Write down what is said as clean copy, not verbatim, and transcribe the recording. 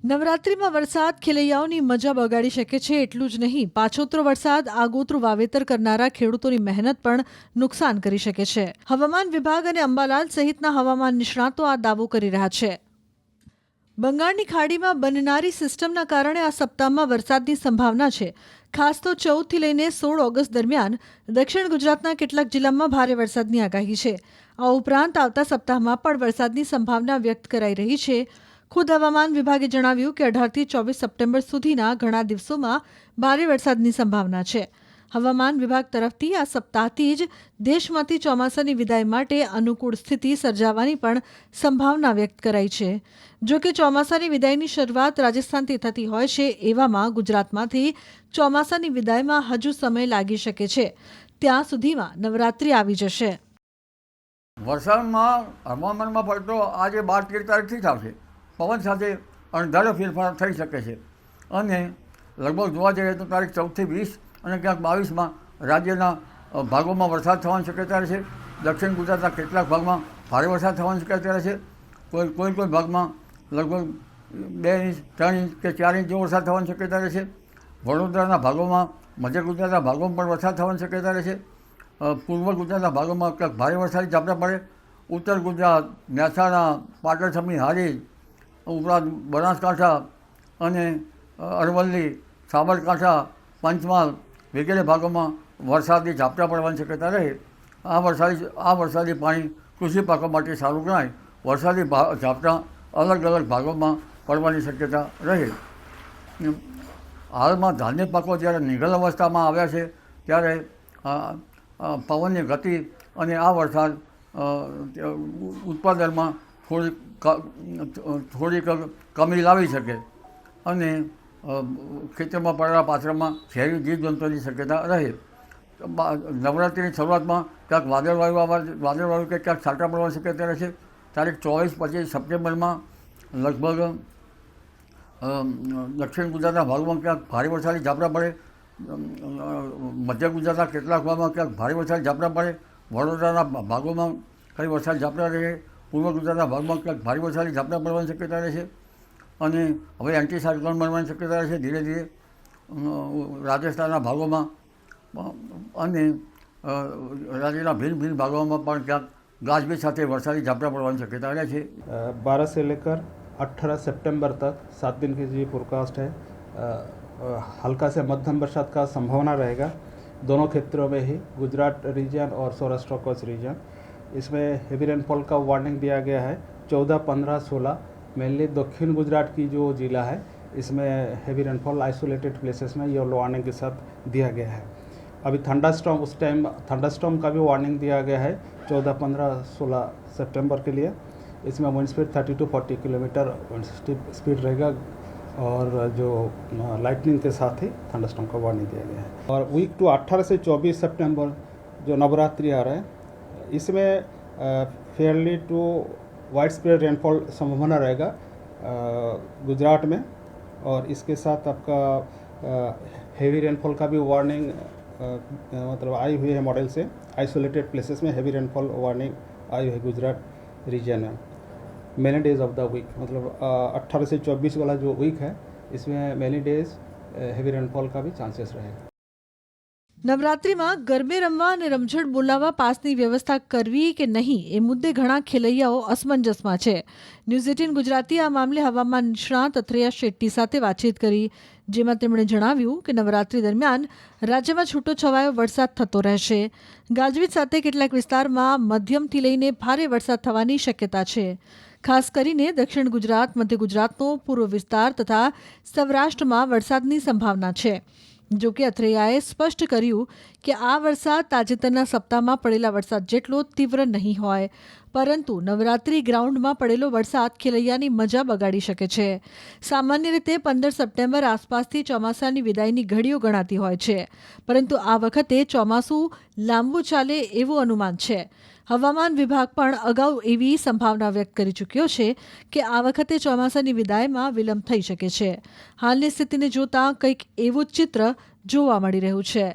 નવરાત્રિમાં વરસાદ ખેલૈયાઓની મજા બગાડી શકે છે. એટલું જ નહીં, પાછોતરો વરસાદ આગોતરું વાવેતર કરનારા ખેડૂતોની મહેનત પણ નુકસાન કરી શકે છે. હવામાન વિભાગ અને અંબાલાલ સહિતના હવામાન નિષ્ણાતો આ દાવો કરી રહ્યા છે. બંગાળની ખાડીમાં બનનારી સિસ્ટમના કારણે આ સપ્તાહમાં વરસાદની સંભાવના છે. ખાસ તો 14થી લઈને 16 ઓગસ્ટ દરમિયાન દક્ષિણ ગુજરાતના કેટલાક જિલ્લામાં ભારે વરસાદની આગાહી છે. આ ઉપરાંત આવતા સપ્તાહમાં પણ વરસાદની સંભાવના વ્યક્ત કરાઈ રહી છે. ખુદ હવામાન વિભાગે જણાવ્યું કે 18થી 24 સપ્ટેમ્બર સુધીના ઘણા દિવસોમાં ભારે વરસાદની સંભાવના છે. હવામાન વિભાગ તરફથી આ સપ્તાહથી જ દેશમાંથી ચોમાસાની વિદાય માટે અનુકૂળ સ્થિતિ સર્જાવાની પણ સંભાવના વ્યક્ત કરાઈ છે. જો કે ચોમાસાની વિદાયની શરૂઆત રાજસ્થાનથી થતી હોય છે, એવામાં ગુજરાતમાંથી ચોમાસાની વિદાયમાં હજુ સમય લાગી શકે છે. ત્યાં સુધીમાં નવરાત્રિ આવી જશે. વરસાદમાં હવામાનમાં પડતો આજે 12-13 તારીખથી જ આવશે. પવન સાથે અણધાર્યો ફેરફાર થઈ શકે છે અને લગભગ જોવા જઈએ તો તારીખ 14થી 20 અને ક્યાંક 22માં રાજ્યના ભાગોમાં વરસાદ થવાની શક્યતા રહેશે. દક્ષિણ ગુજરાતના કેટલાક ભાગમાં ભારે વરસાદ થવાની શક્યતા રહેશે. કોઈ ભાગમાં લગભગ 2 ઇંચ 3 ઇંચ કે 4 ઇંચ જેવો વરસાદ થવાની શક્યતા રહેશે. વડોદરાના ભાગોમાં, મધ્ય ગુજરાતના ભાગોમાં પણ વરસાદ થવાની શક્યતા રહેશે. પૂર્વ ગુજરાતના ભાગોમાં ક્યાંક ભારે વરસાદી ઝાપટા પડે. ઉત્તર ગુજરાત, મહેસાણા, પાટણ સમી, હારીજ ઉપરાંત બનાસકાંઠા અને અરવલ્લી, સાબરકાંઠા, પંચમહાલ વગેરે ભાગોમાં વરસાદી ઝાપટા પડવાની શક્યતા રહે. આ વરસાદી પાણી કૃષિ પાકો માટે સારું ગણાય. વરસાદી ઝાપટા અલગ અલગ ભાગોમાં પડવાની શક્યતા રહે. હાલમાં ધાન્ય પાકો જ્યારે નિગલ અવસ્થામાં આવ્યા છે ત્યારે પવનની ગતિ અને આ વરસાદ ઉત્પાદનમાં થોડીક કમી લાવી શકે અને ખેતરમાં પડેલા પાત્રમાં ઝેરી જીવજંતુઓની શક્યતા રહે. નવરાત્રિની શરૂઆતમાં ક્યાંક વાદળવાયુ કે ક્યાંક છાંટા પડવાની શક્યતા રહેશે. તારીખ 24-25 સપ્ટેમ્બરમાં લગભગ દક્ષિણ ગુજરાતના ભાગમાં ક્યાંક ભારે વરસાદી ઝાપટા પડે. મધ્ય ગુજરાતના કેટલાક ભાગમાં ક્યાંક ભારે વરસાદી ઝાપટા પડે. વડોદરાના ભાગોમાં કંઈ વરસાદી ઝાપટા રહે. પૂર્વ ગુજરાતના ભાગમાં ક્યાંક ભારે વરસાદી ઝાપટા પડવાની શક્યતા રહેશે અને હવે એન્ટી સાયક્લોન બનવાની શક્યતા રહેશે ધીરે ધીરે રાજસ્થાનના ભાગોમાં અને રાજ્યના ભિન્ન ભાગોમાં પણ ક્યાંક ગાજવીજ સાથે વરસાદી ઝાપટા પડવાની शक्यता રહે છે. 12 से लेकर 18 सितंबर तक 7 दिन की जो फोरकास्ट है, हल्का से मध्यम बरसात का संभावना रहेगा दोनों क्षेत्रों में ही, गुजरात रीजन और सौराष्ट्र कच्छ रीजन. इसमें हेवी रेनफॉल का वार्निंग दिया गया है 14, 15, 16. मेनली दक्षिण गुजरात की जो ज़िला है इसमें हेवी रेनफॉल आइसोलेटेड प्लेसेस में येलो वार्निंग के साथ दिया गया है. अभी थंडरस्टॉर्म, उस टाइम थंडरस्टॉर्म का भी वार्निंग दिया गया है 14, 15, 16 सितंबर के लिए. इसमें wind speed 30 to 40 kilometre speed रहेगा और जो लाइटनिंग के साथ ही थंडरस्टॉर्म का वार्निंग दिया गया है. और वीक टू 18 से 24 सितंबर जो नवरात्रि आ रहा है, इसमें fairly to wide spread rainfall संभावना रहेगा गुजरात में. और इसके साथ आपका हेवी रेनफॉल का भी वार्निंग मतलब आई हुई है मॉडल से. आइसोलेटेड प्लेसेस में हेवी रेनफॉल वार्निंग आई हुई है गुजरात रीजन में. Many days of the week मतलब 18 से 24 वाला जो वीक है इसमें मेनी डेज हेवी रेनफॉल का भी चांसेस रहेगा. નવરાત્રિમાં ગરબે રમવા અને રમઝટ બોલાવવા પાસની વ્યવસ્થા કરવી કે નહીં એ મુદ્દે ઘણા ખેલૈયાઓ અસમંજસમાં છે. ન્યૂઝ 18 ગુજરાતી આ મામલે હવામાન નિષ્ણાત અથૈયા શેટ્ટી સાથે વાતચીત કરી, જેમાં તેમણે જણાવ્યું કે નવરાત્રિ દરમિયાન રાજ્યમાં છૂટોછવાયો વરસાદ થતો રહેશે. ગાજવીજ સાથે કેટલાક વિસ્તારમાં મધ્યમથી લઈને ભારે વરસાદ થવાની શક્યતા છે. ખાસ કરીને દક્ષિણ ગુજરાત, મધ્ય ગુજરાતનો પૂર્વ વિસ્તાર તથા સૌરાષ્ટ્રમાં વરસાદની સંભાવના છે. જો કે અથૈયાએ સ્પષ્ટ કર્યું કે આ વરસાદ તાજેતરના સપ્તાહમાં પડેલા વરસાદ જેટલો તીવ્ર નહીં હોય, પરંતુ નવરાત્રિ ગ્રાઉન્ડમાં પડેલો વરસાદ ખેલૈયાની મજા બગાડી શકે છે. સામાન્ય રીતે 15 સપ્ટેમ્બર આસપાસથી ચોમાસાની વિદાયની ઘડીઓ ગણાતી હોય છે, પરંતુ આ વખતે ચોમાસું લાંબુ ચાલે એવું અનુમાન છે. હવામાન વિભાગ પણ અગાઉ એવી સંભાવના વ્યક્ત કરી ચૂક્યો છે કે આ વખતે ચોમાસાની વિદાયમાં વિલંબ થઈ શકે છે. હાલની સ્થિતિને જોતા કંઈક એવું જ ચિત્ર જોવા મળી રહ્યું છે.